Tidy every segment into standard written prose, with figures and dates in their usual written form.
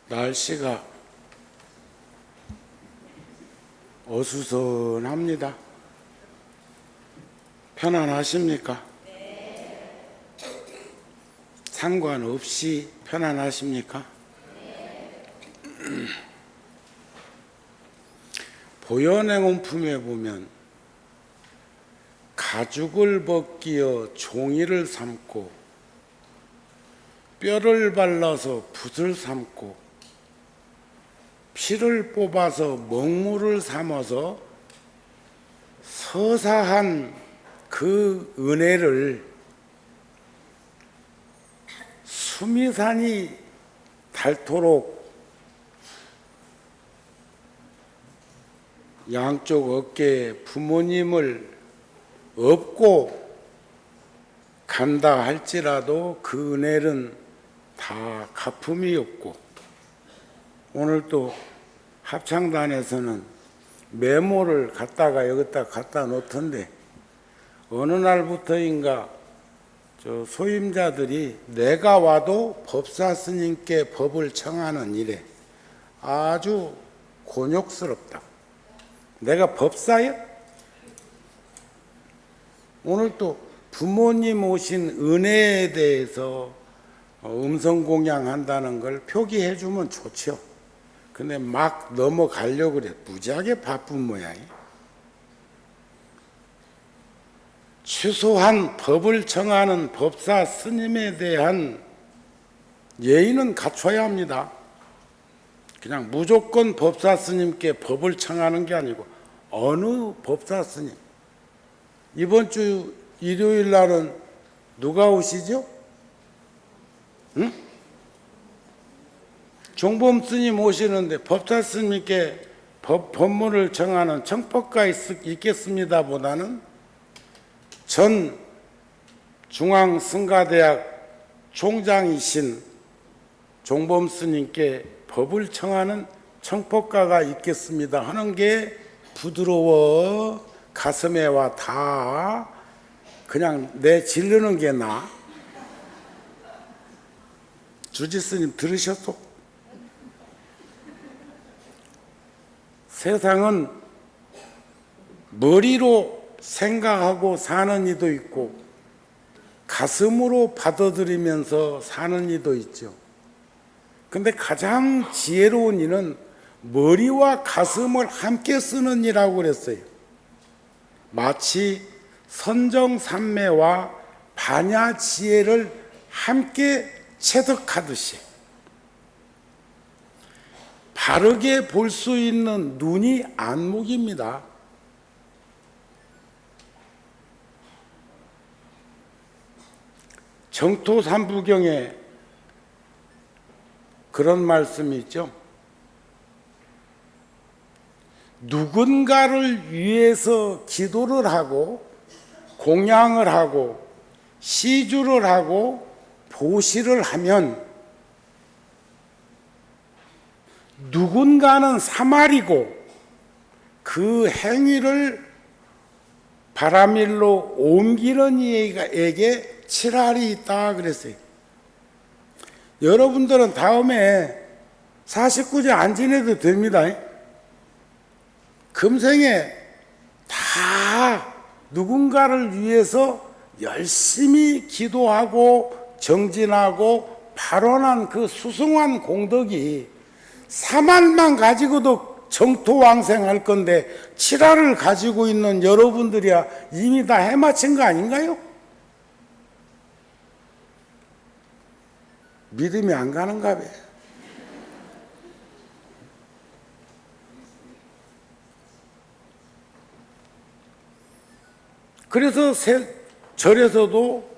날씨가 어수선합니다. 편안하십니까? 상관없이 편안하십니까? 보현행원품에 보면 가죽을 벗기어 종이를 삶고 뼈를 발라서 붓을 삶고 피를 뽑아서 먹물을 삼아서 서사한 그 은혜를 수미산이 닳도록 양쪽 어깨에 부모님을 업고 간다 할지라도 그 은혜는 다 가품이 없고, 오늘 또 합창단에서는 메모를 갖다가 여기다 갖다 놓던데 어느 날부터인가 저 소임자들이 내가 와도 법사 스님께 법을 청하는 일에 아주 곤욕스럽다. 내가 법사야? 오늘 또 부모님 오신 은혜에 대해서 음성공양한다는 걸 표기해 주면 좋죠. 근데 막 넘어가려고 그래. 무지하게 바쁜 모양이에요. 최소한 법을 청하는 법사 스님에 대한 예의는 갖춰야 합니다. 그냥 무조건 법사 스님께 법을 청하는 게 아니고 어느 법사 스님. 이번 주 일요일 날은 누가 오시죠? 응? 종범 스님 오시는데 법사 스님께 법문을 청하는 청법가 있겠습니다 보다는 전 중앙승가대학 총장이신 종범 스님께 법을 청하는 청법가가 있겠습니다 하는 게 부드러워. 가슴에 와 다 그냥 내 질르는 게 나. 주지 스님 들으셨어? 세상은 머리로 생각하고 사는 이도 있고 가슴으로 받아들이면서 사는 이도 있죠. 근데 가장 지혜로운 이는 머리와 가슴을 함께 쓰는 이라고 그랬어요. 마치 선정산매와 반야지혜를 함께 체득하듯이 바르게 볼 수 있는 눈이 안목입니다. 정토삼부경에 그런 말씀이 있죠. 누군가를 위해서 기도를 하고 공양을 하고 시주를 하고 보시를 하면 누군가는 사말이고 그 행위를 바라밀로 옮기는 이에게 칠할이 있다 그랬어요. 여러분들은 다음에 49제 안 지내도 됩니다. 금생에 다 누군가를 위해서 열심히 기도하고 정진하고 발언한 그 수승한 공덕이 사말만 가지고도 정토왕생할 건데 칠화를 가지고 있는 여러분들이야 이미 다 해마친 거 아닌가요? 믿음이 안 가는가 봐. 그래서 절에서도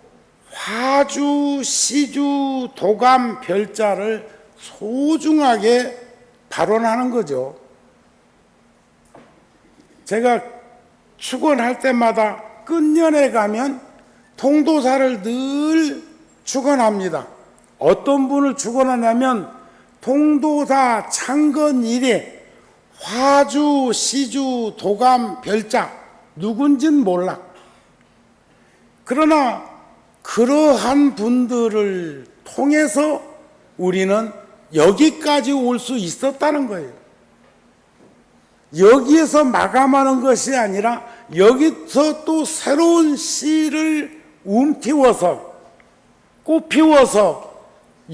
화주, 시주, 도감, 별자를 소중하게 발언하는 거죠. 제가 축원할 때마다 끝년에 가면 통도사를 늘 축원합니다. 어떤 분을 축원하냐면 통도사 창건 이래 화주, 시주, 도감, 별자 누군진 몰라. 그러나 그러한 분들을 통해서 우리는 여기까지 올 수 있었다는 거예요. 여기에서 마감하는 것이 아니라 여기서 또 새로운 씨를 움틔워서 꽃 피워서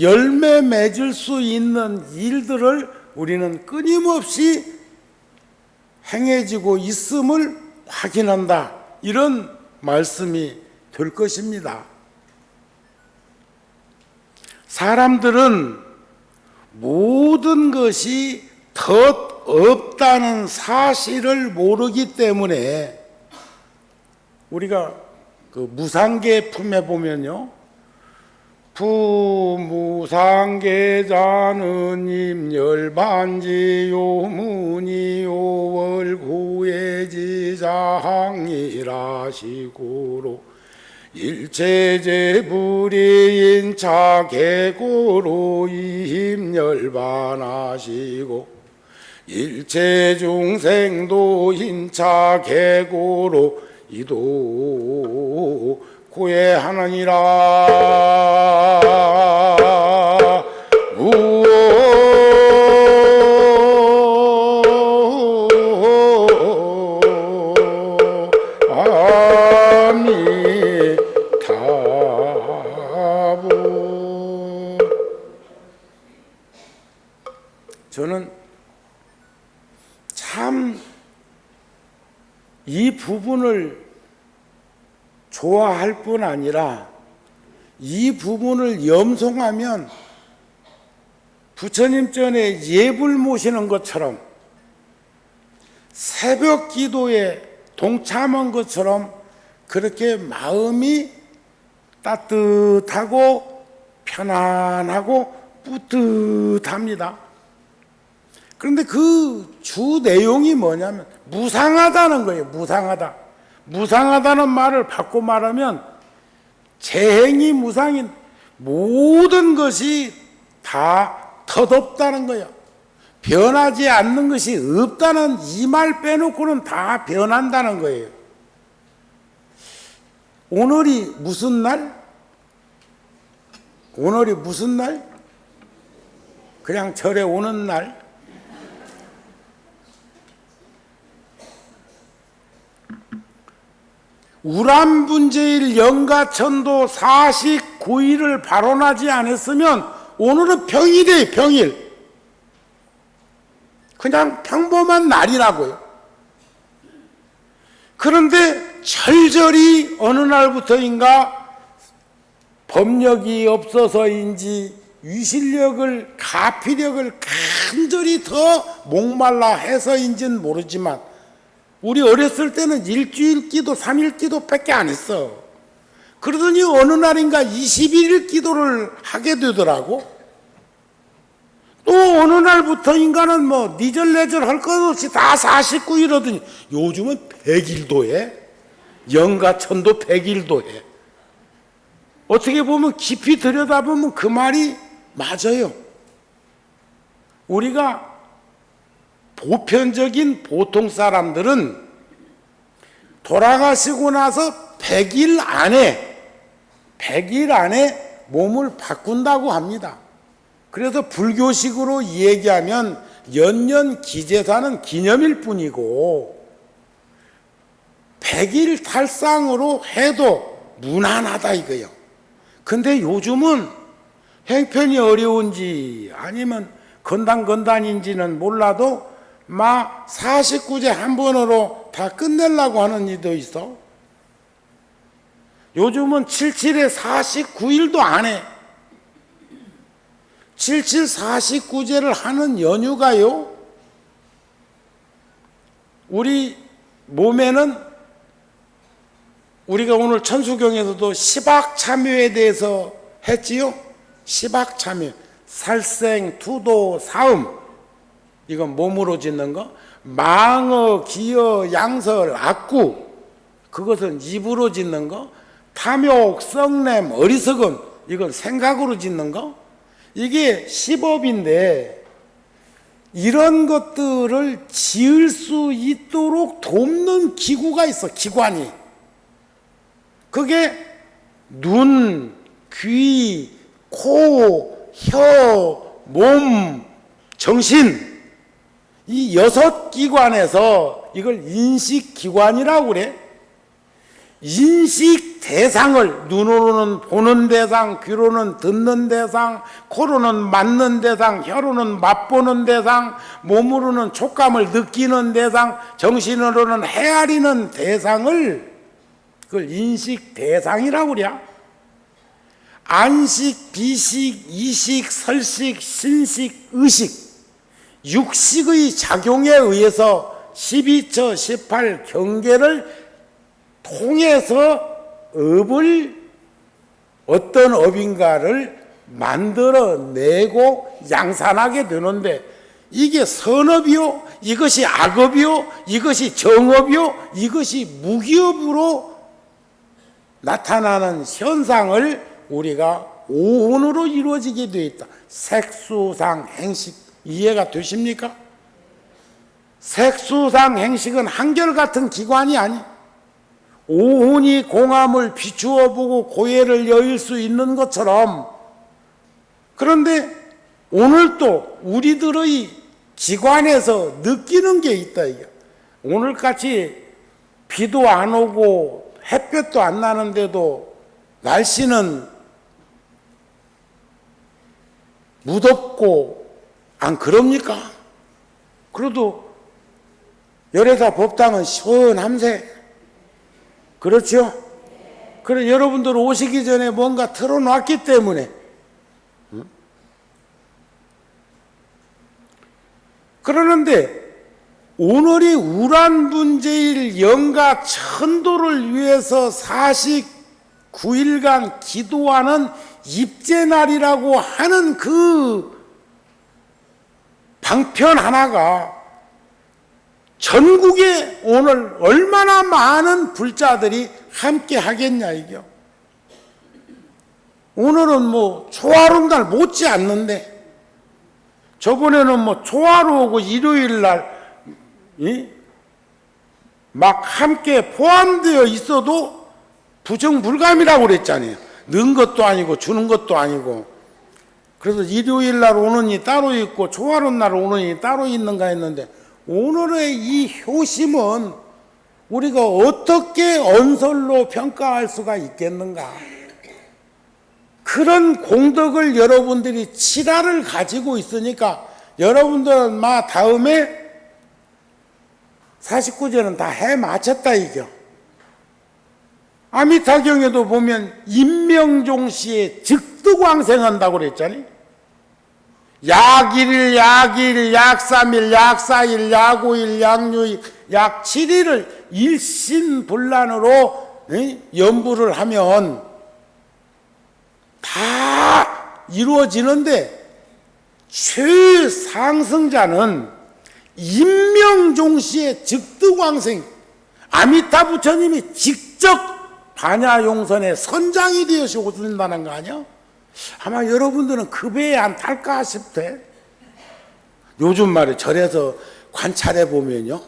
열매 맺을 수 있는 일들을 우리는 끊임없이 행해지고 있음을 확인한다. 이런 말씀이 될 것입니다. 사람들은 모든 것이 덧 없다는 사실을 모르기 때문에 우리가 그 무상계 품에 보면요, 부무상계자는 임열반지 요문이 오월구해지장이라시고로 일체제불이인 차계고로 임열반하시고 일체중생도 인차계고로 이도 고해하느니라. 저는 참 이 부분을 좋아할 뿐 아니라 이 부분을 염송하면 부처님 전에 예불 모시는 것처럼 새벽 기도에 동참한 것처럼 그렇게 마음이 따뜻하고 편안하고 뿌듯합니다. 그런데 그 주 내용이 뭐냐면 무상하다는 거예요. 무상하다. 무상하다는 말을 바꿔 말하면 재행이 무상인 모든 것이 다 덧없다는 거예요. 변하지 않는 것이 없다는 이 말 빼놓고는 다 변한다는 거예요. 오늘이 무슨 날? 오늘이 무슨 날? 그냥 절에 오는 날? 우람분제일 영가천도 49일을 발언하지 않았으면 오늘은 평일이에요. 평일. 그냥 평범한 날이라고요. 그런데 철저히 어느 날부터인가 법력이 없어서인지 위실력을 가피력을 간절히 더 목말라 해서인지는 모르지만 우리 어렸을 때는 일주일 기도, 3일 기도밖에 안 했어. 그러더니 어느 날인가 21일 기도를 하게 되더라고. 또 어느 날부터인가는 뭐 니절내절 할 것 없이 다 49일 하더니 요즘은 100일도 해. 영가천도 100일도 해. 어떻게 보면 깊이 들여다보면 그 말이 맞아요. 우리가 보편적인 보통 사람들은 돌아가시고 나서 100일 안에 몸을 바꾼다고 합니다. 그래서 불교식으로 얘기하면 연년 기재사는 기념일 뿐이고 100일 탈상으로 해도 무난하다 이거예요. 근데 요즘은 형편이 어려운지 아니면 건단인지는 몰라도 막 49제 한 번으로 다 끝내려고 하는 이도 있어. 요즘은 77에 49일도 안 해. 77, 49제를 하는 연휴가요, 우리 몸에는 우리가 오늘 천수경에서도 시박참여에 대해서 했지요. 시박참여, 살생, 투도, 사음, 이건 몸으로 짓는 거. 망어, 기어, 양설, 악구, 그것은 입으로 짓는 거. 탐욕, 썩냄, 어리석음, 이건 생각으로 짓는 거. 이게 시법인데 이런 것들을 지을 수 있도록 돕는 기구가 있어. 기관이. 그게 눈, 귀, 코, 혀, 몸, 정신, 이 6기관에서 이걸 인식기관이라고 그래. 인식 대상을, 눈으로는 보는 대상, 귀로는 듣는 대상, 코로는 맡는 대상, 혀로는 맛보는 대상, 몸으로는 촉감을 느끼는 대상, 정신으로는 헤아리는 대상을, 그걸 인식 대상이라고 그래. 안식, 비식, 이식, 설식, 신식, 의식, 육식의 작용에 의해서 12처, 18 경계를 통해서 업을, 어떤 업인가를 만들어내고 양산하게 되는데, 이게 선업이요, 이것이 악업이요, 이것이 정업이요, 이것이 무기업으로 나타나는 현상을 우리가 오혼으로 이루어지게 되어 있다. 색수상 행식, 이해가 되십니까? 색수상 행식은 한결같은 기관이 아니, 오혼이 공함을 비추어 보고 고해를 여일 수 있는 것처럼, 그런데 오늘 또 우리들의 기관에서 느끼는 게 있다. 이게 오늘같이 비도 안 오고 햇볕도 안 나는데도 날씨는 무덥고 안 그럽니까? 그래도 열애사 법당은 시원함세. 그렇죠? 그래, 여러분들 오시기 전에 뭔가 틀어놨기 때문에. 그러는데 오늘이 우란분제일 영가 천도를 위해서 49일간 기도하는 입제날이라고 하는 그 방편 하나가 전국에 오늘 얼마나 많은 불자들이 함께 하겠냐 이겨. 오늘은 뭐 초하루 날 못지 않는데, 저번에는 뭐 초하루 오고 일요일 날 막 함께 포함되어 있어도 부정불감이라고 그랬잖아요. 넣은 것도 아니고 주는 것도 아니고. 그래서 일요일 날 오느니 따로 있고 초하루 날 오느니 따로 있는가 했는데, 오늘의 이 효심은 우리가 어떻게 언설로 평가할 수가 있겠는가. 그런 공덕을 여러분들이 칠화를 가지고 있으니까 여러분들은 막 다음에 49제는 다 해 마쳤다 이겨. 아미타경에도 보면 임명종시에 즉득왕생한다고 그랬잖아요. 약 1일, 약 2일, 약 3일, 약 4일, 약 5일, 약 6일, 약 7일을 일신불란으로 연부를 하면 다 이루어지는데, 최상승자는 임명종시의 즉득왕생, 아미타 부처님이 직접 반야용선의 선장이 되어서 오신다는 거 아니야? 아마 여러분들은 그 배에 안 탈까 싶대. 요즘 말에 절에서 관찰해 보면요,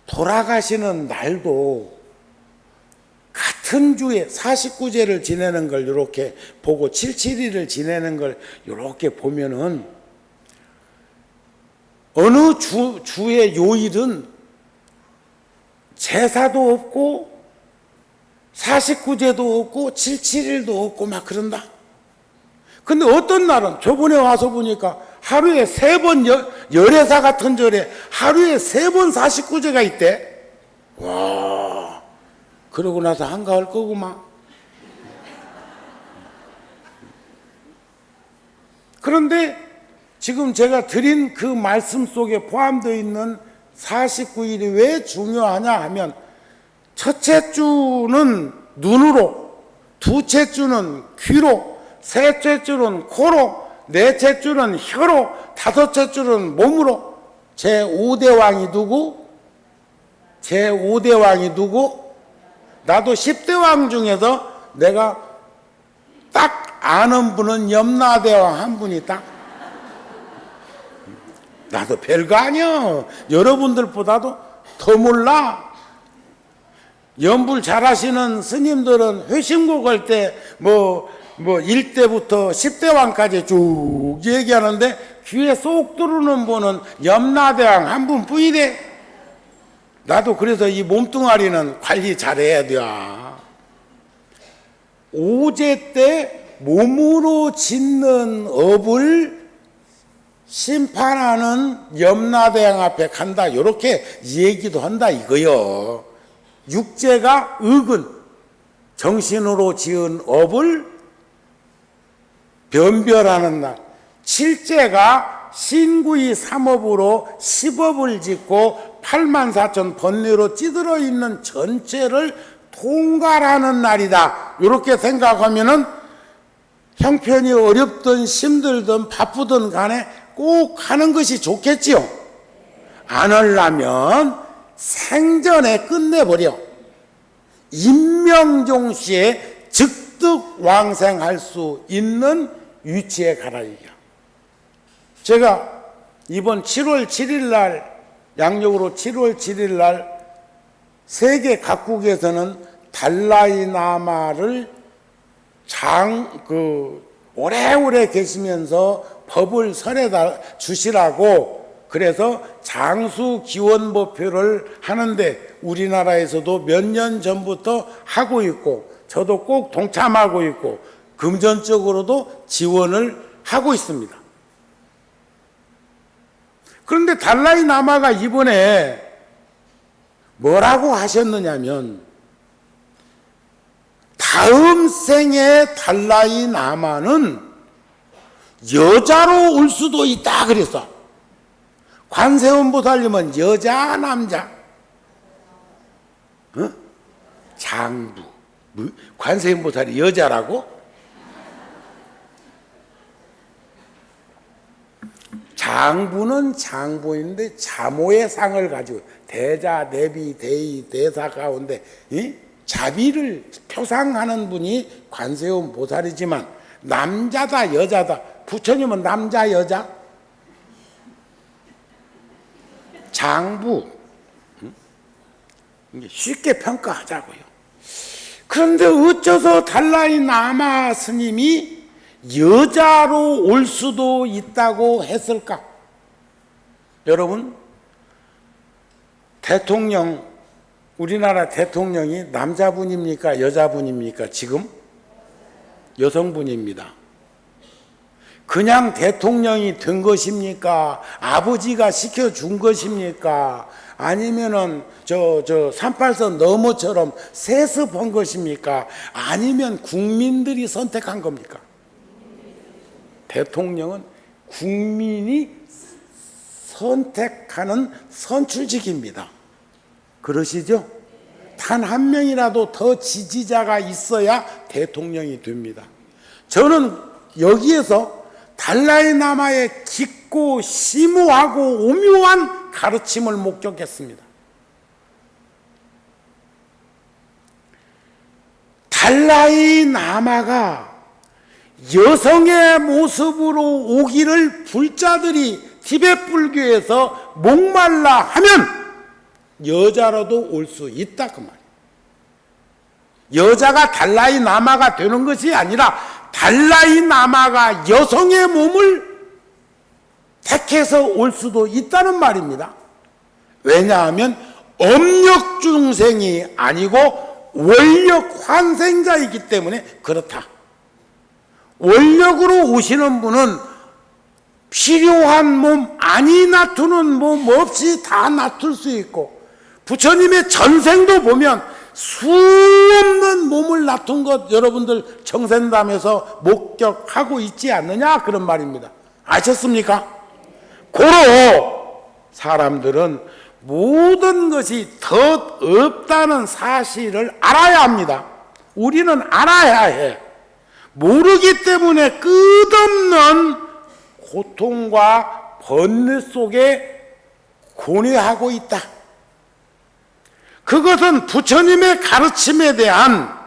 돌아가시는 날도 같은 주에 49제를 지내는 걸 이렇게 보고 77일을 지내는 걸 이렇게 보면은 어느 주의 요일은 제사도 없고 49제도 없고 77일도 없고 막 그런다. 근데 어떤 날은 저번에 와서 보니까 하루에 3번 열애사 같은 절에 하루에 3번 49제가 있대. 와, 그러고 나서 한가할 거구만. 그런데 지금 제가 드린 그 말씀 속에 포함되어 있는 49일이 왜 중요하냐 하면, 첫째 주는 눈으로, 두째 주는 귀로, 셋째 주는 코로, 넷째 주는 혀로, 다섯째 주는 몸으로. 제5대왕이 누구? 제5대왕이 누구? 나도 10대 왕 중에서 내가 딱 아는 분은 염라대왕 한 분이 딱. 나도 별거 아니야. 여러분들보다도 더 몰라. 연불 잘하시는 스님들은 회심곡 할 때 뭐 뭐 1대부터 10대 왕까지 쭉 얘기하는데 귀에 쏙 들어오는 분은 염라대왕 한 분뿐이래. 나도 그래서 이 몸뚱아리는 관리 잘해야 돼. 오제 때 몸으로 짓는 업을 심판하는 염라대왕 앞에 간다, 이렇게 얘기도 한다 이거요. 육제가 의근 정신으로 지은 업을 변별하는 날, 칠제가 신구이 삼업으로 10업을 짓고 84,000 번뇌로 찌들어 있는 전체를 통괄하는 날이다, 이렇게 생각하면은 형편이 어렵든 힘들든 바쁘든 간에 꼭 하는 것이 좋겠지요. 안 하려면 생전에 끝내버려. 임명종시에 즉득 왕생할 수 있는 위치에 가라 이겨. 제가 이번 7월 7일 날, 양력으로 7월 7일 날 세계 각국에서는 달라이라마를 오래오래 계시면서 법을 설해다 주시라고 그래서 장수 기원법표를 하는데 우리나라에서도 몇 년 전부터 하고 있고 저도 꼭 동참하고 있고 금전적으로도 지원을 하고 있습니다. 그런데 달라이라마가 이번에 뭐라고 하셨느냐면 다음 생에 달라이라마는 여자로 올 수도 있다 그랬어. 관세음보살님은 여자 남자? 어? 장부. 관세음보살이 여자라고? 장부는 장부인데 자모의 상을 가지고 대자, 대비, 대의, 대사 가운데 자비를 표상하는 분이 관세음보살이지만 남자다 여자다, 부처님은 남자 여자? 장부, 쉽게 평가하자고요. 그런데 어째서 달라이라마 스님이 여자로 올 수도 있다고 했을까? 여러분, 대통령, 우리나라 대통령이 남자분입니까? 여자분입니까? 지금? 여성분입니다. 그냥 대통령이 된 것입니까? 아버지가 시켜준 것입니까? 아니면은 38선 너머처럼 세습한 것입니까? 아니면 국민들이 선택한 겁니까? 대통령은 국민이 선택하는 선출직입니다. 그러시죠? 단 한 명이라도 더 지지자가 있어야 대통령이 됩니다. 저는 여기에서 달라이라마의 깊고 심오하고 오묘한 가르침을 목격했습니다. 달라이라마가 여성의 모습으로 오기를 불자들이 티베트 불교에서 목말라 하면 여자로도 올 수 있다 그 말이에요. 여자가 달라이라마가 되는 것이 아니라 달라이라마가 여성의 몸을 택해서 올 수도 있다는 말입니다. 왜냐하면 업력 중생이 아니고 원력 환생자이기 때문에 그렇다. 원력으로 오시는 분은 필요한 몸, 아니 놔두는 몸 없이 다 놔둘 수 있고, 부처님의 전생도 보면 수없는 몸을 놔둔 것 여러분들 정생담에서 목격하고 있지 않느냐 그런 말입니다. 아셨습니까? 고로 사람들은 모든 것이 덧 없다는 사실을 알아야 합니다. 우리는 알아야 해. 모르기 때문에 끝없는 고통과 번뇌 속에 고뇌하고 있다. 그것은 부처님의 가르침에 대한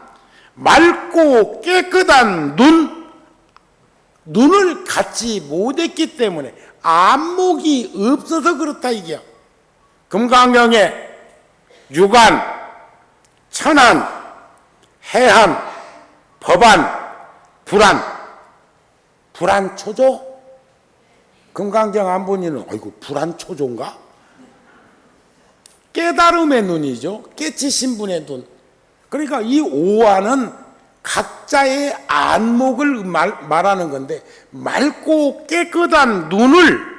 맑고 깨끗한 눈을 갖지 못했기 때문에 안목이 없어서 그렇다 이게요. 금강경에 유관, 천안, 해한, 법안, 불안초조? 금강경 안 보니는 아이고 불안초조인가? 깨달음의 눈이죠. 깨치신 분의 눈. 그러니까 이 오화는 각자의 안목을 말하는 건데 맑고 깨끗한 눈을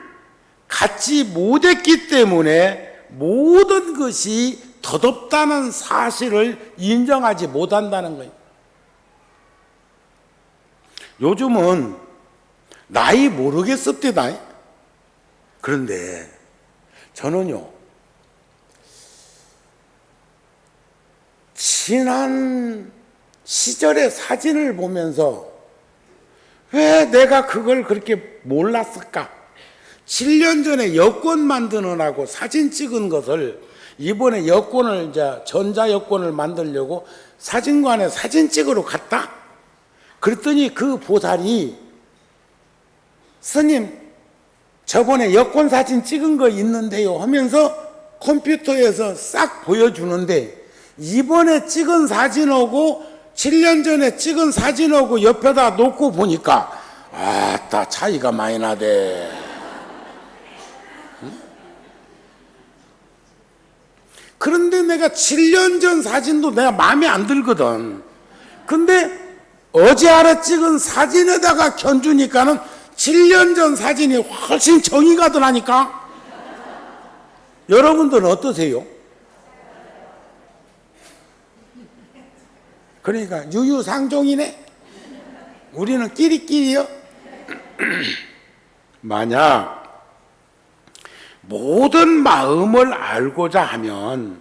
갖지 못했기 때문에 모든 것이 덧없다는 사실을 인정하지 못한다는 거예요. 요즘은 나이 모르겠습니다. 그런데 저는요, 지난 시절의 사진을 보면서 왜 내가 그걸 그렇게 몰랐을까? 7년 전에 여권 만드느라고 사진 찍은 것을 이번에 여권을 이제 전자여권을 만들려고 사진관에 사진 찍으러 갔다. 그랬더니 그 보살이 스님 저번에 여권 사진 찍은 거 있는데요 하면서 컴퓨터에서 싹 보여주는데 이번에 찍은 사진하고 7년 전에 찍은 사진하고 옆에다 놓고 보니까 아따 차이가 많이 나대. 그런데 내가 7년 전 사진도 내가 마음에 안 들거든. 근데 어제 하루 찍은 사진에다가 견주니까는 7년 전 사진이 훨씬 정이 가더라니까. 여러분들은 어떠세요? 그러니까 유유상종이네. 우리는 끼리끼리요. 만약 모든 마음을 알고자 하면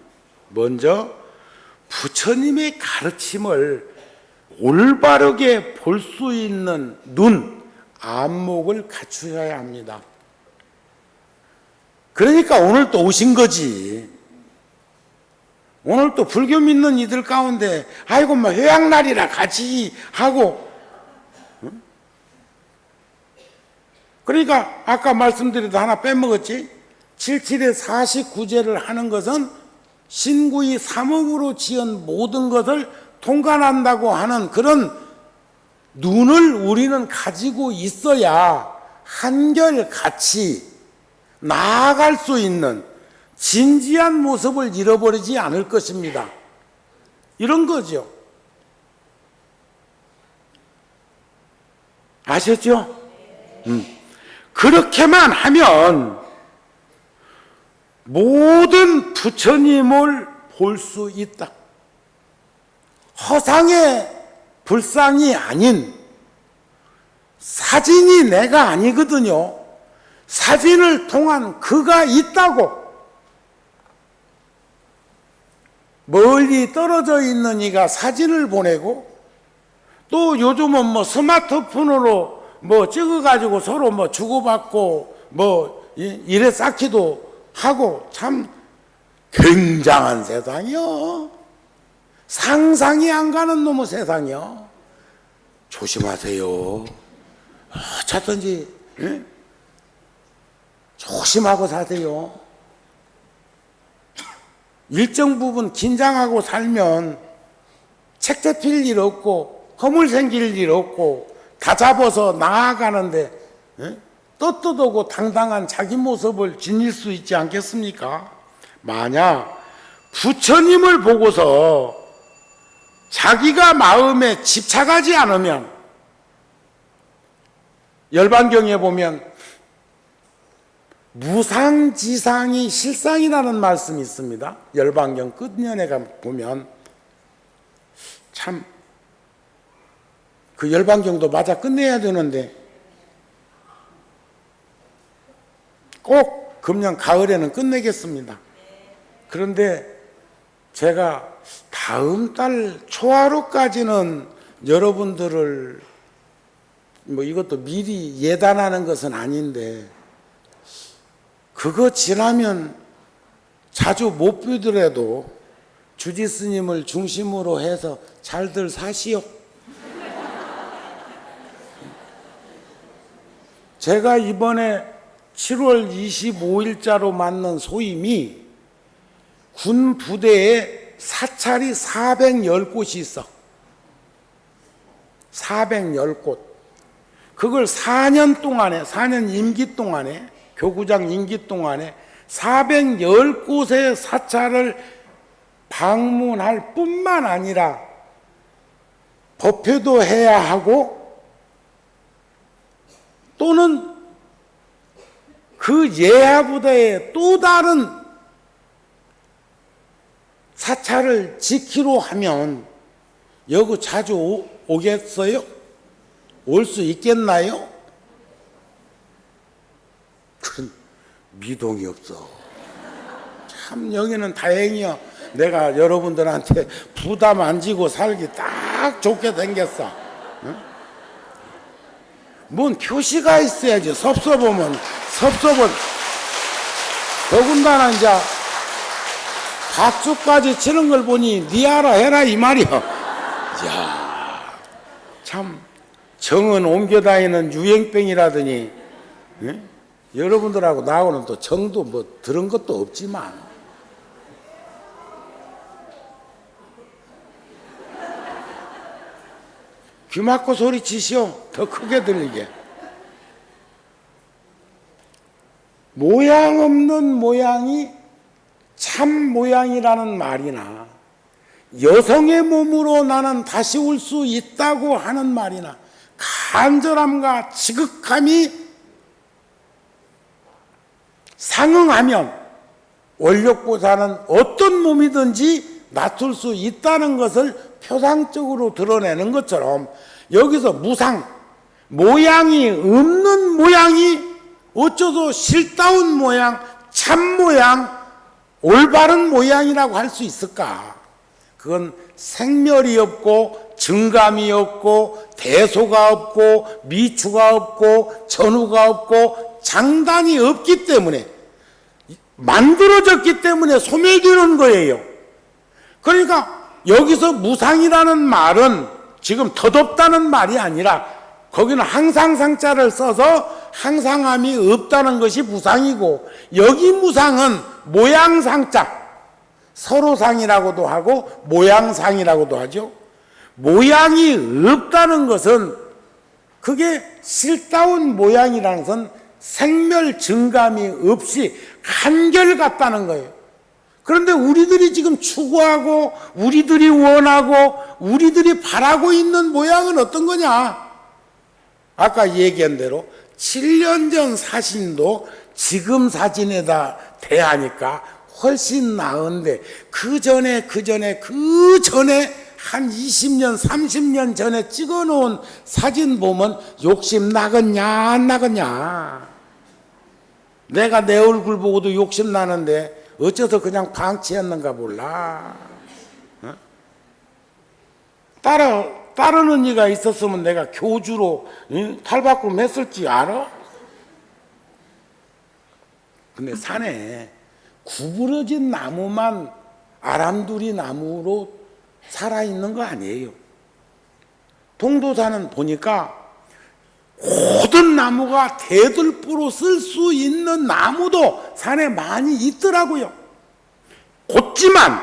먼저 부처님의 가르침을 올바르게 볼 수 있는 눈, 안목을 갖추셔야 합니다. 그러니까 오늘 또 오신 거지. 오늘 또 불교 믿는 이들 가운데 아이고 뭐 회양날이라 같이 하고, 그러니까 아까 말씀드려도 하나 빼먹었지. 77의 49제를 하는 것은 신구이 3억으로 지은 모든 것을 통관한다고 하는 그런 눈을 우리는 가지고 있어야 한결같이 나아갈 수 있는 진지한 모습을 잃어버리지 않을 것입니다. 이런 거죠. 아셨죠? 그렇게만 하면 모든 부처님을 볼 수 있다. 허상의 불상이 아닌 사진이 내가 아니거든요. 사진을 통한 그가 있다고. 멀리 떨어져 있는 이가 사진을 보내고 또 요즘은 뭐 스마트폰으로 뭐 찍어가지고 서로 뭐 주고받고 뭐 이래 쌓기도 하고 참 굉장한 세상이요. 상상이 안 가는 놈의 세상이요. 조심하세요. 어쨌든지 조심하고 사세요. 일정 부분 긴장하고 살면 책 잡힐 일 없고 허물 생길 일 없고 다 잡아서 나아가는데 떳떳하고 당당한 자기 모습을 지닐 수 있지 않겠습니까? 만약 부처님을 보고서 자기가 마음에 집착하지 않으면, 열반경에 보면 무상지상이 실상이라는 말씀이 있습니다. 열반경 끝면에 보면 참 그 열반경도 맞아 끝내야 되는데 꼭 금년 가을에는 끝내겠습니다. 그런데 제가 다음 달 초하루까지는 여러분들을 뭐 이것도 미리 예단하는 것은 아닌데 그거 지나면 자주 못 뵈더라도 주지 스님을 중심으로 해서 잘들 사시오. 제가 이번에 7월 25일자로 맞는 소임이 군 부대에 사찰이 410곳이 있어. 410곳. 그걸 4년 동안에, 4년 임기 동안에, 교구장 임기 동안에 410곳의 사찰을 방문할 뿐만 아니라 법회도 해야 하고 또는 그 예하보다의 또 다른 사찰을 지키러 하면 여기 자주 오겠어요? 올 수 있겠나요? 그런 미동이 없어. 참 여기는 다행이야. 내가 여러분들한테 부담 안 지고 살기 딱 좋게 생겼어. 응? 뭔 표시가 있어야지. 섭섭하면 섭섭은. 더군다나 이제 박수까지 치는 걸 보니 니 알아 해라 이 말이야. 이야, 참 정은 옮겨다니는 유행병이라더니, 응? 여러분들하고 나하고는 또 정도 뭐 들은 것도 없지만 귀 막고 소리치시오. 더 크게 들리게. 모양 없는 모양이 참 모양이라는 말이나 여성의 몸으로 나는 다시 올 수 있다고 하는 말이나 간절함과 지극함이 상응하면 원력보다는 어떤 몸이든지 맞출 수 있다는 것을 표상적으로 드러내는 것처럼 여기서 무상, 모양이 없는 모양이 어쩌서 실다운 모양, 참 모양, 올바른 모양이라고 할 수 있을까? 그건 생멸이 없고 증감이 없고 대소가 없고 미추가 없고 전후가 없고 장단이 없기 때문에 만들어졌기 때문에 소멸되는 거예요. 그러니까 여기서 무상이라는 말은 지금 덧없다는 말이 아니라 거기는 항상상자를 써서 항상함이 없다는 것이 무상이고 여기 무상은 모양상자, 서로상이라고도 하고 모양상이라고도 하죠. 모양이 없다는 것은 그게 실다운 모양이라는 것은 생멸 증감이 없이 한결같다는 거예요. 그런데 우리들이 지금 추구하고 우리들이 원하고 우리들이 바라고 있는 모양은 어떤 거냐? 아까 얘기한 대로 7년 전 사진도 지금 사진에다 대하니까 훨씬 나은데 그 전에 한 20년 30년 전에 찍어놓은 사진 보면 욕심 나겠냐 안 나겠냐. 내가 내 얼굴 보고도 욕심 나는데 어째서 그냥 방치했는가 몰라. 어? 다른 언니가 있었으면 내가 교주로 탈바꿈 했을지 알아? 근데 산에 구부러진 나무만 아람두리 나무로 살아있는 거 아니에요. 동도산은 보니까 모든 나무가 대들보로 쓸 수 있는 나무도 산에 많이 있더라고요. 곧지만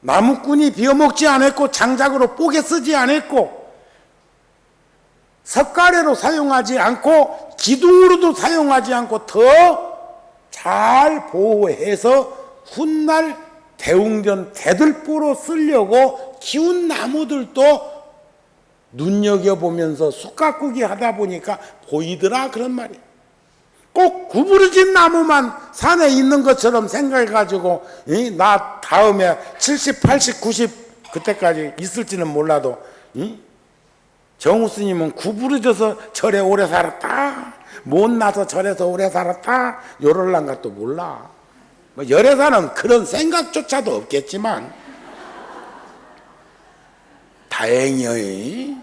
나무꾼이 비워먹지 않았고 장작으로 뽀개 쓰지 않았고 석가래로 사용하지 않고 기둥으로도 사용하지 않고 더 잘 보호해서 훗날 대웅전 대들보로 쓰려고 키운 나무들도 눈여겨보면서 쑥가꾸기 하다 보니까 보이더라 그런 말이에요. 꼭 구부러진 나무만 산에 있는 것처럼 생각해가지고 나 다음에 70, 80, 90 그때까지 있을지는 몰라도 정우 스님은 구부러져서 절에 오래 살았다, 못나서 절에서 오래 살았다 요럴란가 또 몰라. 뭐 열애사는 그런 생각조차도 없겠지만 다행이에요.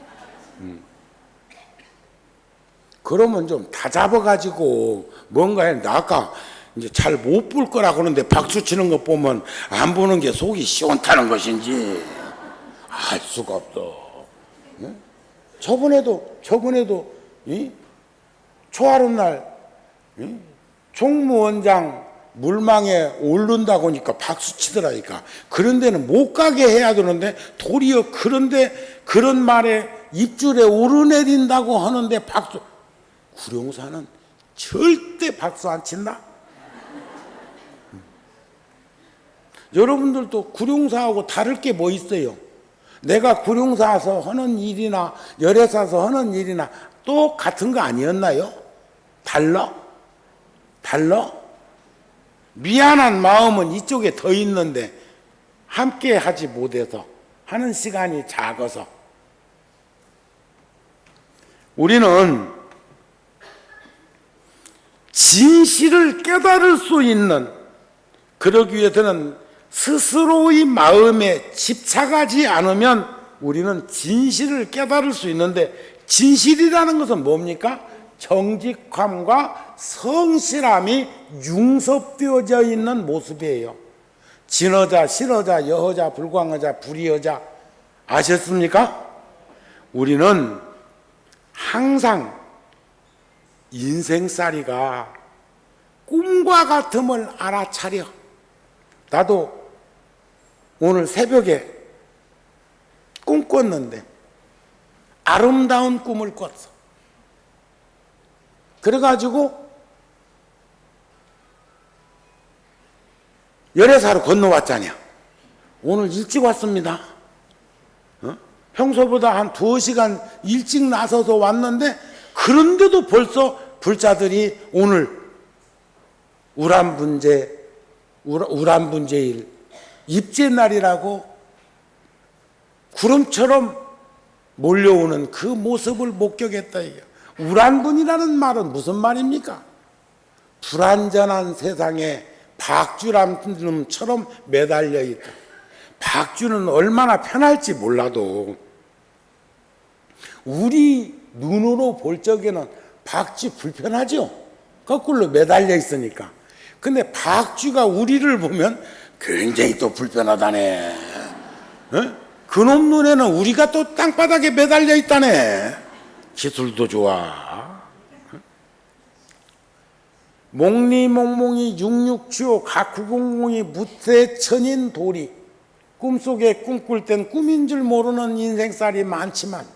그러면 좀 다잡아가지고 뭔가 했는데 아까 이제 잘 못 볼 거라 그러는데 박수 치는 거 보면 안 보는 게 속이 시원타는 것인지 알 수가 없어. 네? 저번에도 초하룻 날 종무원장 물망에 오른다고 하니까 박수 치더라니까. 그런 데는 못 가게 해야 되는데 도리어 그런데 그런 말에 입줄에 오르내린다고 하는데 박수. 구룡사는 절대 박수 안 친다. 여러분들도 구룡사하고 다를 게 뭐 있어요? 내가 구룡사에서 하는 일이나 열애사에서 하는 일이나 똑같은 거 아니었나요? 달라? 미안한 마음은 이쪽에 더 있는데 함께 하지 못해서 하는 시간이 작아서 우리는 진실을 깨달을 수 있는, 그러기 위해서는 스스로의 마음에 집착하지 않으면 우리는 진실을 깨달을 수 있는데, 진실이라는 것은 뭡니까? 정직함과 성실함이 융섭되어져 있는 모습이에요. 진허자, 실허자, 여허자, 불광허자, 불의허자. 아셨습니까? 우리는 항상 인생살이가 꿈과 같음을 알아차려. 나도 오늘 새벽에 꿈 꿨는데 아름다운 꿈을 꿨어. 그래가지고 열애사로 건너왔잖아요. 오늘 일찍 왔습니다. 평소보다 한 2시간 일찍 나서서 왔는데, 그런데도 벌써 불자들이 오늘 우란분제일 입제날이라고 구름처럼 몰려오는 그 모습을 목격했다. 이게 우란분이라는 말은 무슨 말입니까? 불완전한 세상에 박쥐람처럼 매달려 있다. 박쥐는 얼마나 편할지 몰라도 우리 눈으로 볼 적에는 박쥐 불편하죠. 거꾸로 매달려 있으니까. 근데 박쥐가 우리를 보면 굉장히 또 불편하다네. 그놈 눈에는 우리가 또 땅바닥에 매달려 있다네. 기술도 좋아. 몽리몽몽이 육육추 가쿠공공이 무태천인 도리. 꿈속에 꿈꿀 땐 꿈인 줄 모르는 인생살이 많지만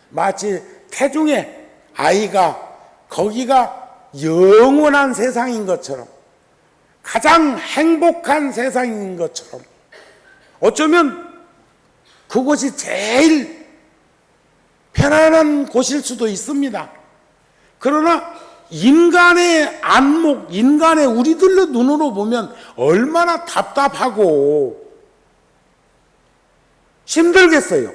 마치 태중에 아이가 거기가 영원한 세상인 것처럼, 가장 행복한 세상인 것처럼, 어쩌면 그곳이 제일 편안한 곳일 수도 있습니다. 그러나 인간의 안목, 인간의 우리들의 눈으로 보면 얼마나 답답하고 힘들겠어요.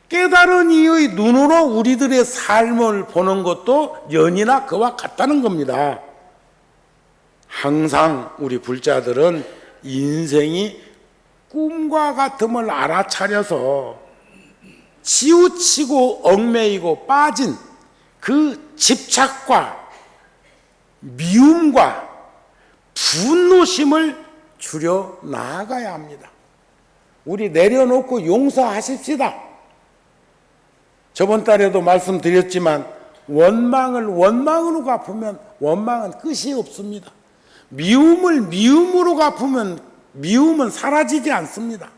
깨달은 이의 눈으로 우리들의 삶을 보는 것도 연이나 그와 같다는 겁니다. 항상 우리 불자들은 인생이 꿈과 같음을 알아차려서 치우치고 얽매이고 빠진 그 집착과 미움과 분노심을 줄여 나아가야 합니다. 우리 내려놓고 용서하십시다. 저번 달에도 말씀드렸지만 원망을 원망으로 갚으면 원망은 끝이 없습니다. 미움을 미움으로 갚으면 미움은 사라지지 않습니다.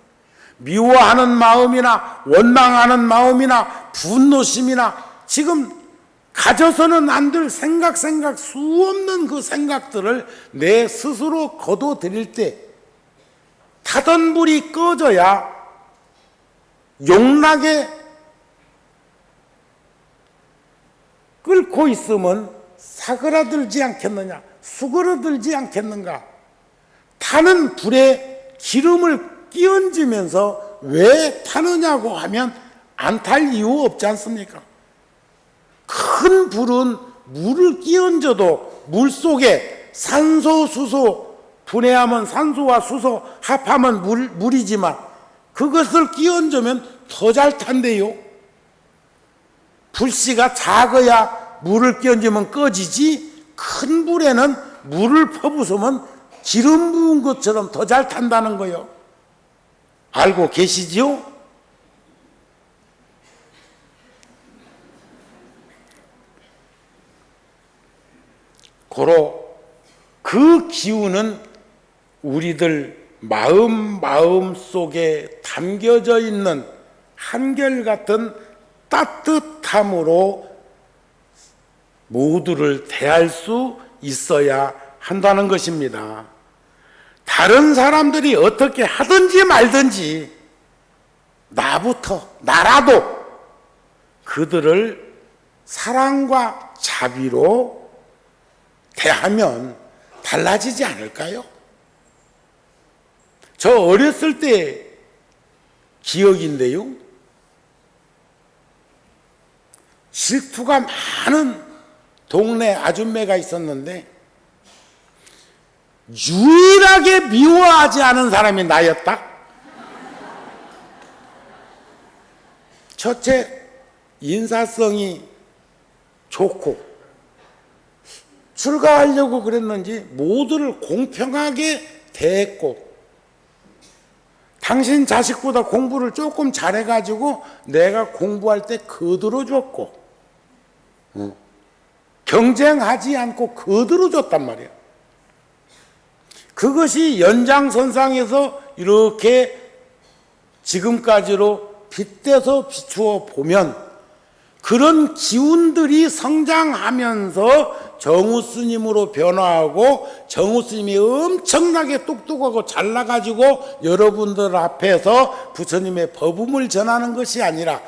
미워하는 마음이나 원망하는 마음이나 분노심이나 지금 가져서는 안 될 생각 수 없는 그 생각들을 내 스스로 거둬들일 때 타던 불이 꺼져야 용락에 끓고 있으면 사그라들지 않겠느냐, 수그러들지 않겠는가. 타는 불에 기름을 끼얹으면서 왜 타느냐고 하면 안 탈 이유 없지 않습니까? 큰 불은 물을 끼얹어도 물 속에 산소, 수소, 분해하면 산소와 수소 합하면 물이지만 그것을 끼얹으면 더 잘 탄대요. 불씨가 작아야 물을 끼얹으면 꺼지지, 큰 불에는 물을 퍼부으면 기름 부은 것처럼 더 잘 탄다는 거요. 알고 계시지요? 고로 그 기운은 우리들 마음 속에 담겨져 있는 한결같은 따뜻함으로 모두를 대할 수 있어야 한다는 것입니다. 다른 사람들이 어떻게 하든지 말든지 나라도 그들을 사랑과 자비로 대하면 달라지지 않을까요? 저 어렸을 때 기억인데요. 질투가 많은 동네 아줌매가 있었는데 유일하게 미워하지 않은 사람이 나였다. 첫째, 인사성이 좋고 출가하려고 그랬는지 모두를 공평하게 대했고, 당신 자식보다 공부를 조금 잘해가지고 내가 공부할 때 거들어줬고, 경쟁하지 않고 거들어줬단 말이야. 그것이 연장선상에서 이렇게 지금까지로 빗대서 비추어 보면 그런 기운들이 성장하면서 정우 스님으로 변화하고, 정우 스님이 엄청나게 똑똑하고 잘나가지고 여러분들 앞에서 부처님의 법음을 전하는 것이 아니라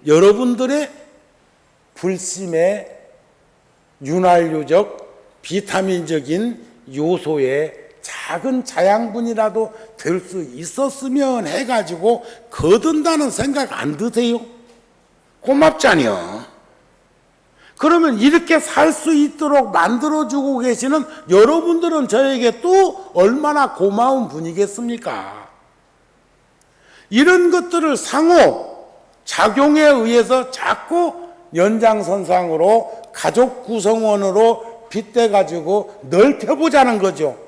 여러분들의 불심의 윤활유적 비타민적인 요소의 작은 자양분이라도 될 수 있었으면 해가지고 거둔다는 생각 안 드세요? 고맙잖여. 그러면 이렇게 살 수 있도록 만들어주고 계시는 여러분들은 저에게 또 얼마나 고마운 분이겠습니까? 이런 것들을 상호 작용에 의해서 자꾸 연장선상으로 가족 구성원으로 빗대가지고 넓혀보자는 거죠.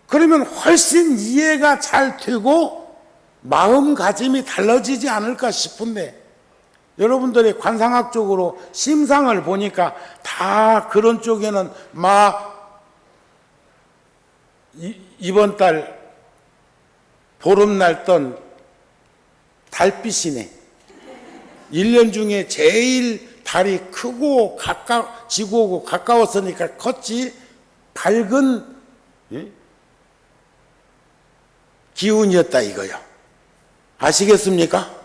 그러면 훨씬 이해가 잘 되고 마음가짐이 달라지지 않을까 싶은데, 여러분들이 관상학적으로 심상을 보니까 다 그런 쪽에는 이번 달 보름날 떤 달빛이네. 1년 중에 제일 달이 크고 지구하고 가까웠으니까 컸지, 밝은 기운이었다 이거요. 아시겠습니까?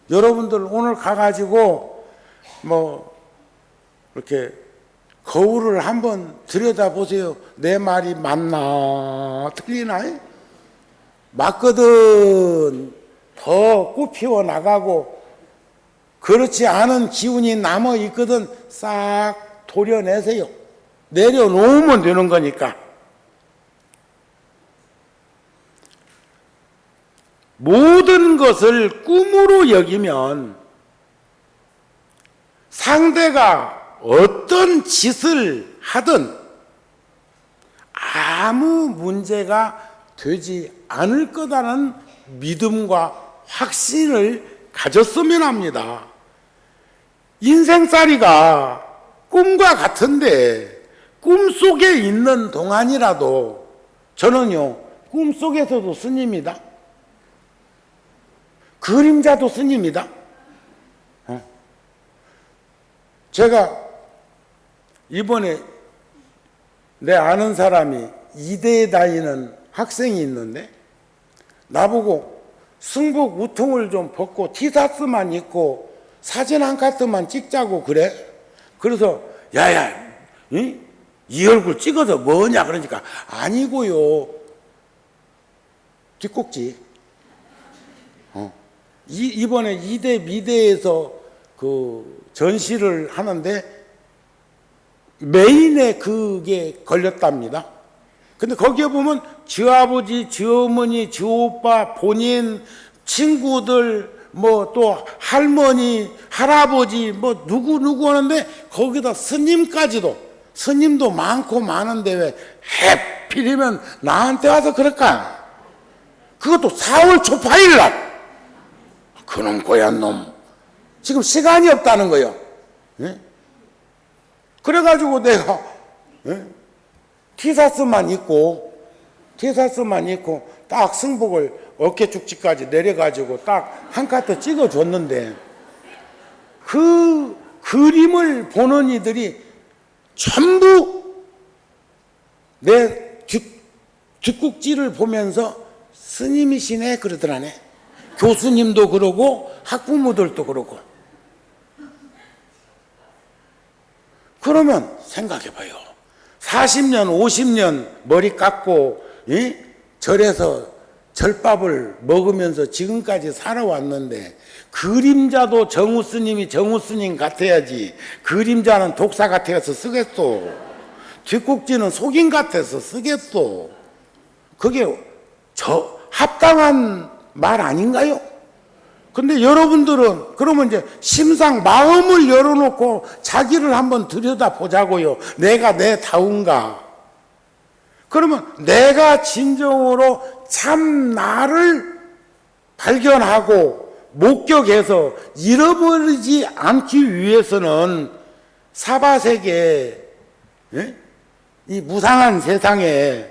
여러분들 오늘 가가지고 이렇게 거울을 한번 들여다보세요. 내 말이 맞나 틀리나? 맞거든. 더 꽃피워 나가고, 그렇지 않은 기운이 남아 있거든. 싹 도려내세요. 내려놓으면 되는 거니까. 모든 것을 꿈으로 여기면 상대가 어떤 짓을 하든 아무 문제가 되지 않을 거다는 믿음과 확신을 가졌으면 합니다. 인생살이가 꿈과 같은데 꿈속에 있는 동안이라도 저는요, 꿈속에서도 스님이다. 그림자도 스님이다. 제가 이번에 내 아는 사람이 이대에 다니는 학생이 있는데 나보고 승복 우통을 좀 벗고 티셔츠만 입고 사진 한 카트만 찍자고 그래. 그래서 야야, 이 얼굴 찍어서 뭐냐 그러니까 아니고요, 뒷꼭지. 이번에 이대 미대에서 그 전시를 하는데 메인에 그게 걸렸답니다. 근데 거기에 보면 저 아버지, 저 어머니, 저 오빠, 본인, 친구들, 또 할머니, 할아버지, 누구 하는데 거기다 스님도 많고 많은데 왜 해필이면 나한테 와서 그럴까? 그것도 4월 초파일 날. 그놈 고얀 놈. 지금 시간이 없다는 거예요. 그래가지고 내가 티셔츠만 입고 딱 승복을 어깨 축지까지 내려가지고 딱 한 카트 찍어줬는데 그 그림을 보는 이들이 전부 내 뒷국지를 보면서 스님이시네 그러더라네. 교수님도 그러고 학부모들도 그러고. 그러면 생각해봐요. 40년 50년 머리 깎고 절에서 절밥을 먹으면서 지금까지 살아왔는데 그림자도 정우 스님이 정우 스님 같아야지 그림자는 독사 같아서 쓰겠소. 뒷국지는 속인 같아서 쓰겠소. 그게 합당한 말 아닌가요? 근데 여러분들은 그러면 이제 심상 마음을 열어놓고 자기를 한번 들여다보자고요. 내가 내 다운가? 그러면 내가 진정으로 참 나를 발견하고 목격해서 잃어버리지 않기 위해서는 사바세계 이 무상한 세상에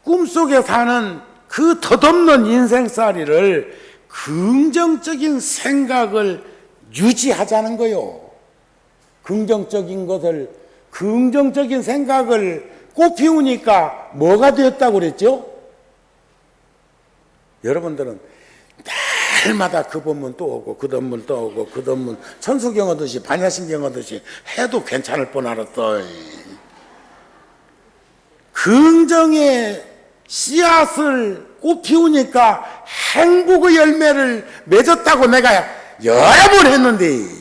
꿈속에 사는 그 덧없는 인생살이를 긍정적인 생각을 유지하자는 거요. 긍정적인 생각을 꽃 피우니까 뭐가 되었다고 그랬죠? 여러분들은 날마다 그 법문 또 오고 그 법문 또 오고 그 법문 천수경 하듯이 반야심경 하듯이 해도 괜찮을 뻔 알았어. 긍정의 씨앗을 꽃 피우니까 행복의 열매를 맺었다고 내가 여러 번 했는데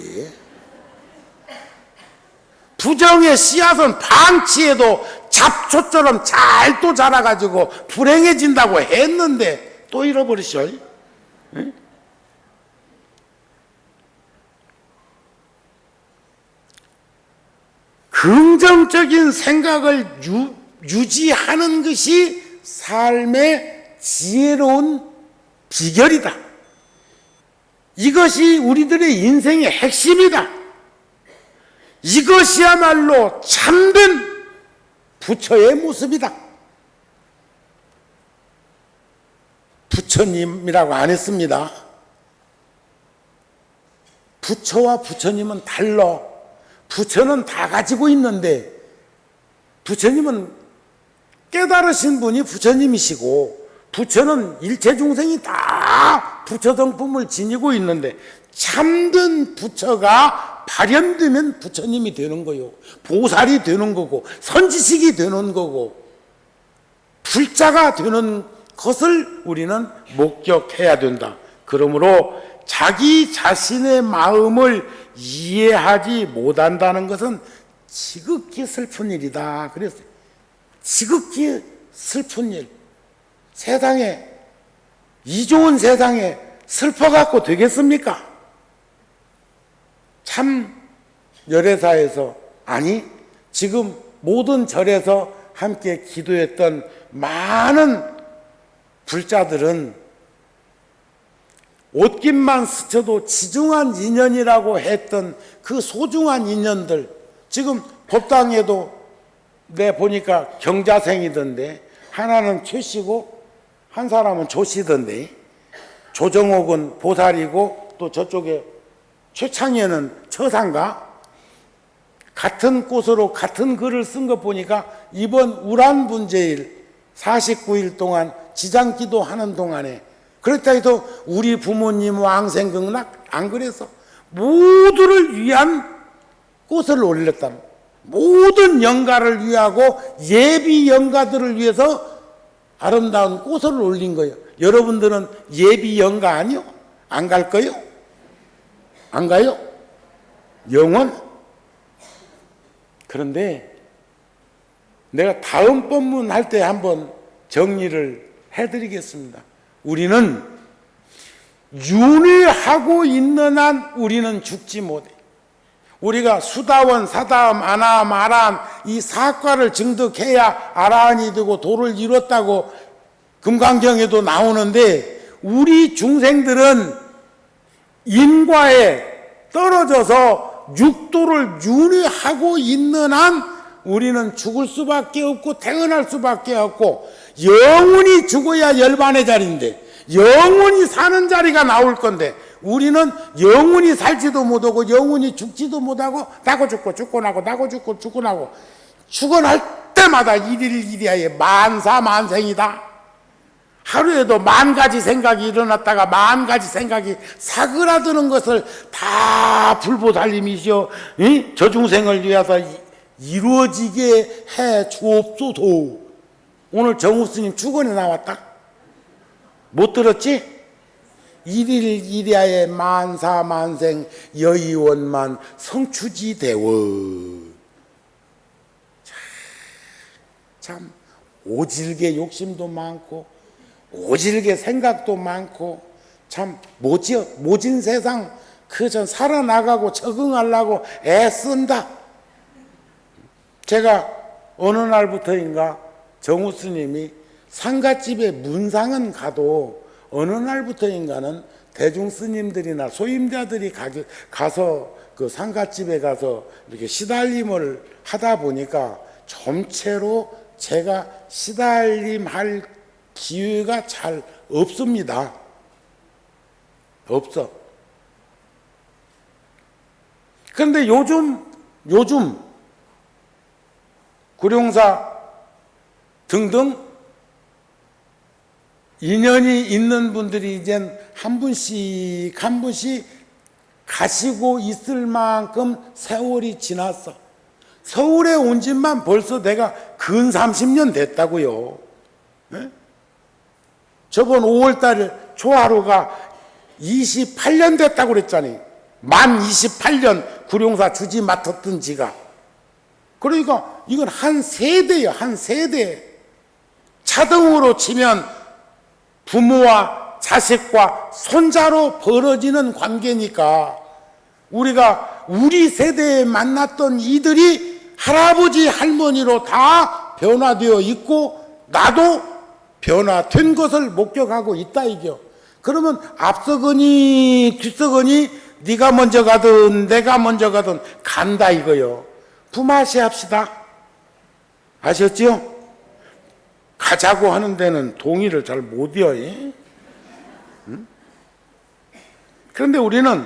부정의 씨앗은 방치해도 잡초처럼 잘 또 자라가지고 불행해진다고 했는데 또 잃어버리셔. 응? 긍정적인 생각을 유지하는 것이 삶의 지혜로운 비결이다. 이것이 우리들의 인생의 핵심이다. 이것이야말로 참된 부처의 모습이다. 부처님이라고 안 했습니다. 부처와 부처님은 달라. 부처는 다 가지고 있는데 부처님은 깨달으신 분이 부처님이시고 부처는 일체 중생이 다 부처 성품을 지니고 있는데 참된 부처가 발현되면 부처님이 되는 거요. 보살이 되는 거고 선지식이 되는 거고 불자가 되는 것을 우리는 목격해야 된다. 그러므로 자기 자신의 마음을 이해하지 못한다는 것은 지극히 슬픈 일이다. 그랬어요. 지극히 슬픈 일. 세상에, 이 좋은 세상에 슬퍼갖고 되겠습니까? 참 열애사에서, 아니 지금 모든 절에서 함께 기도했던 많은 불자들은 옷깃만 스쳐도 지중한 인연이라고 했던 그 소중한 인연들, 지금 법당에도 내 보니까 경자생이던데 하나는 최씨고 한 사람은 조씨던데, 조정옥은 보살이고 또 저쪽에 최창현은 처상가, 같은 꽃으로 같은 글을 쓴 거 보니까 이번 우란분제일 49일 동안 지장기도 하는 동안에, 그렇다 해도 우리 부모님 왕생극락 안 그래서 모두를 위한 꽃을 올렸다. 모든 영가를 위하고 예비 영가들을 위해서 아름다운 꽃을 올린 거예요. 여러분들은 예비 영가 아니요? 안 갈 거요? 안 가요? 영원? 그런데 내가 다음 법문 할 때 한번 정리를 해드리겠습니다. 우리는 윤회하고 있는 한 우리는 죽지 못해. 우리가 수다원, 사다음, 아나함, 아라함 이 사과를 증득해야 아라한이 되고 도를 이뤘다고 금강경에도 나오는데, 우리 중생들은 인과에 떨어져서 육도를 윤회하고 있는 한 우리는 죽을 수밖에 없고 태어날 수밖에 없고 영원히 죽어야 열반의 자리인데 영원히 사는 자리가 나올 건데 우리는 영원히 살지도 못하고 영원히 죽지도 못하고 나고 죽고 죽고 나고 나고 죽고 죽고 나고 죽어날 때마다 일일이리하에 만사만생이다. 하루에도 만 가지 생각이 일어났다가 만 가지 생각이 사그라드는 것을 다 불보살님이시여 저중생을 위해서 이루어지게 해 주옵소서. 오늘 정우스님 축원에 나왔다. 못 들었지? 일일이리하에 만사만생 여의원만 성추지대워. 참 오질게 욕심도 많고 오질게 생각도 많고 참 모진 세상 그저 살아나가고 적응하려고 애쓴다. 제가 어느 날부터인가 정우 스님이 상갓집에 문상은 가도 어느 날부터인가는 대중 스님들이나 소임자들이 가서 그 상갓집에 가서 이렇게 시달림을 하다 보니까 점체로 제가 시달림할 기회가 잘 없습니다. 없어. 그런데 요즘 구룡사 등등 인연이 있는 분들이 이젠 한 분씩 가시고 있을 만큼 세월이 지났어. 서울에 온 지만 벌써 내가 근 30년 됐다고요. 네? 저번 5월달 초하루가 28년 됐다고 그랬잖아요. 만 28년 구룡사 주지 맡았던 지가. 그러니까 이건 한 세대예요. 한 세대. 차등으로 치면 부모와 자식과 손자로 벌어지는 관계니까 우리가 우리 세대에 만났던 이들이 할아버지 할머니로 다 변화되어 있고 나도 변화된 것을 목격하고 있다 이겨. 그러면 앞서거니 뒤서거니 네가 먼저 가든 내가 먼저 가든 간다 이거요. 부마시 합시다. 아셨죠? 가자고 하는 데는 동의를 잘 못 해요. 응? 그런데 우리는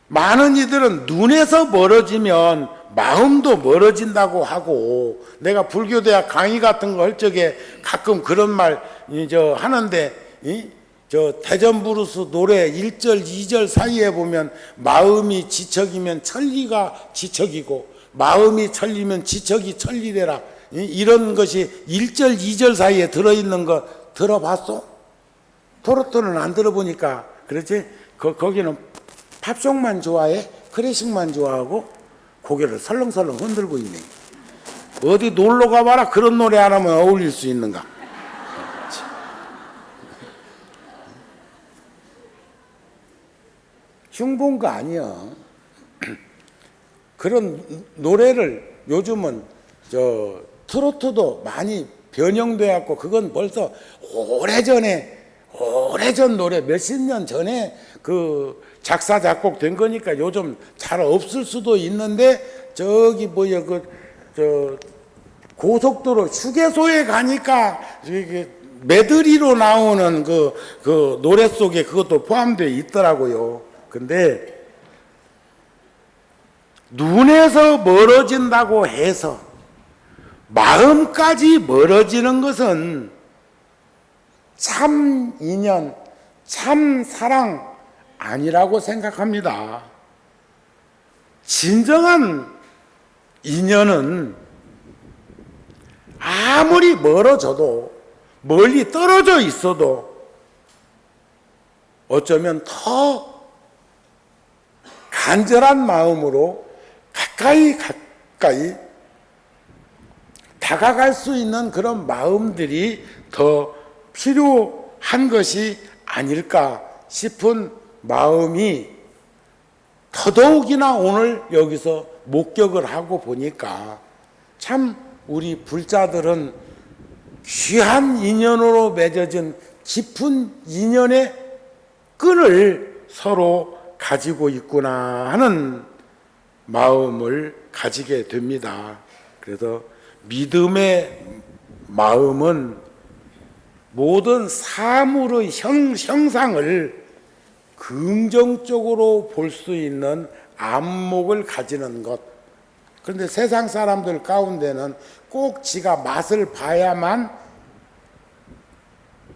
많은 이들은 눈에서 멀어지면 마음도 멀어진다고 하고 내가 불교대학 강의 같은 거 할 적에 가끔 그런 말 하는데 저 대전부르스 노래 1절 2절 사이에 보면 마음이 지척이면 천리가 지척이고 마음이 천리면 지척이 천리래라. 이런 것이 1절 2절 사이에 들어있는 거 들어봤어? 토로토는 안 들어보니까 그렇지? 거기는 팝송만 좋아해? 클래식만 좋아하고 고개를 설렁설렁 흔들고 있네. 어디 놀러 가봐라. 그런 노래 안 하면 어울릴 수 있는가? 흉본 거 아니야. 그런 노래를 요즘은 트로트도 많이 변형돼 갖고 그건 벌써 오래전 노래 몇십 년 전에 그 작사 작곡 된 거니까 요즘 잘 없을 수도 있는데 저기 고속도로 휴게소에 가니까 메들리로 나오는 그 노래 속에 그것도 포함되어 있더라고요. 근데 눈에서 멀어진다고 해서 마음까지 멀어지는 것은 참 인연, 참 사랑 아니라고 생각합니다. 진정한 인연은 아무리 멀어져도 멀리 떨어져 있어도 어쩌면 더 간절한 마음으로 가까이 다가갈 수 있는 그런 마음들이 더 필요한 것이 아닐까 싶은 마음이 더더욱이나 오늘 여기서 목격을 하고 보니까 참 우리 불자들은 귀한 인연으로 맺어진 깊은 인연의 끈을 서로 가지고 있구나 하는 마음을 가지게 됩니다. 그래서 믿음의 마음은 모든 사물의 형상을 긍정적으로 볼 수 있는 안목을 가지는 것. 그런데 세상 사람들 가운데는 꼭 지가 맛을 봐야만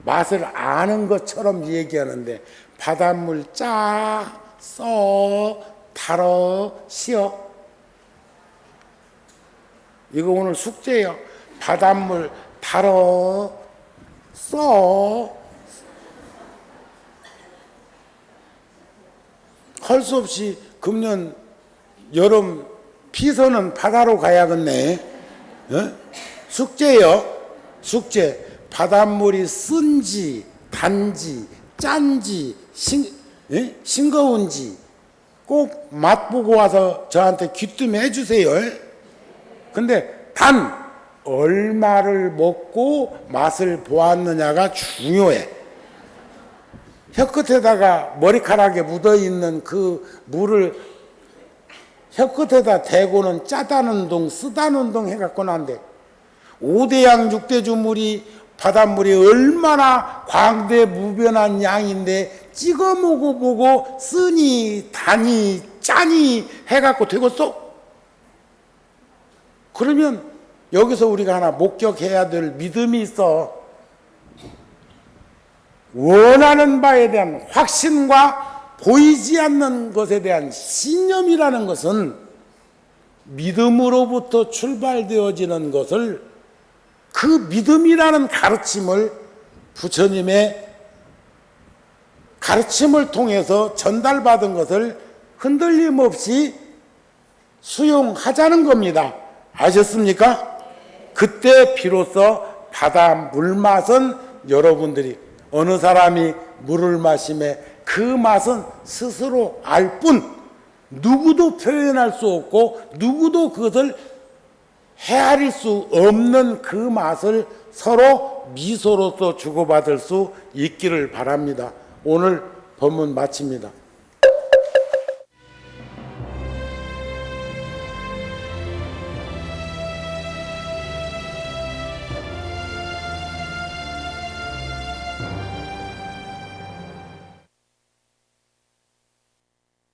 맛을 아는 것처럼 얘기하는데, 바닷물 짜, 써, 달어, 시어. 이거 오늘 숙제예요. 바닷물 달어, 써. 할 수 없이 금년 여름 피서는 바다로 가야겠네. 어? 숙제요. 숙제. 바닷물이 쓴지 단지 짠지 싱거운지 꼭 맛보고 와서 저한테 귀뜸해 주세요. 근데 단 얼마를 먹고 맛을 보았느냐가 중요해. 혀끝에다가 머리카락에 묻어있는 그 물을 혀끝에다 대고는 짜다는 동 쓰다는 동 해갖고는 안 돼. 5대양 6대주 물이 바닷물이 얼마나 광대무변한 양인데 찍어 먹어보고 쓰니 다니 짜니 해갖고 되겠어? 그러면 여기서 우리가 하나 목격해야 될 믿음이 있어. 원하는 바에 대한 확신과 보이지 않는 것에 대한 신념이라는 것은 믿음으로부터 출발되어지는 것을, 그 믿음이라는 가르침을 부처님의 가르침을 통해서 전달받은 것을 흔들림 없이 수용하자는 겁니다. 아셨습니까? 그때 비로소 바다 물맛은 여러분들이 어느 사람이 물을 마시매 그 맛은 스스로 알 뿐 누구도 표현할 수 없고 누구도 그것을 헤아릴 수 없는 그 맛을 서로 미소로서 주고받을 수 있기를 바랍니다. 오늘 법문 마칩니다.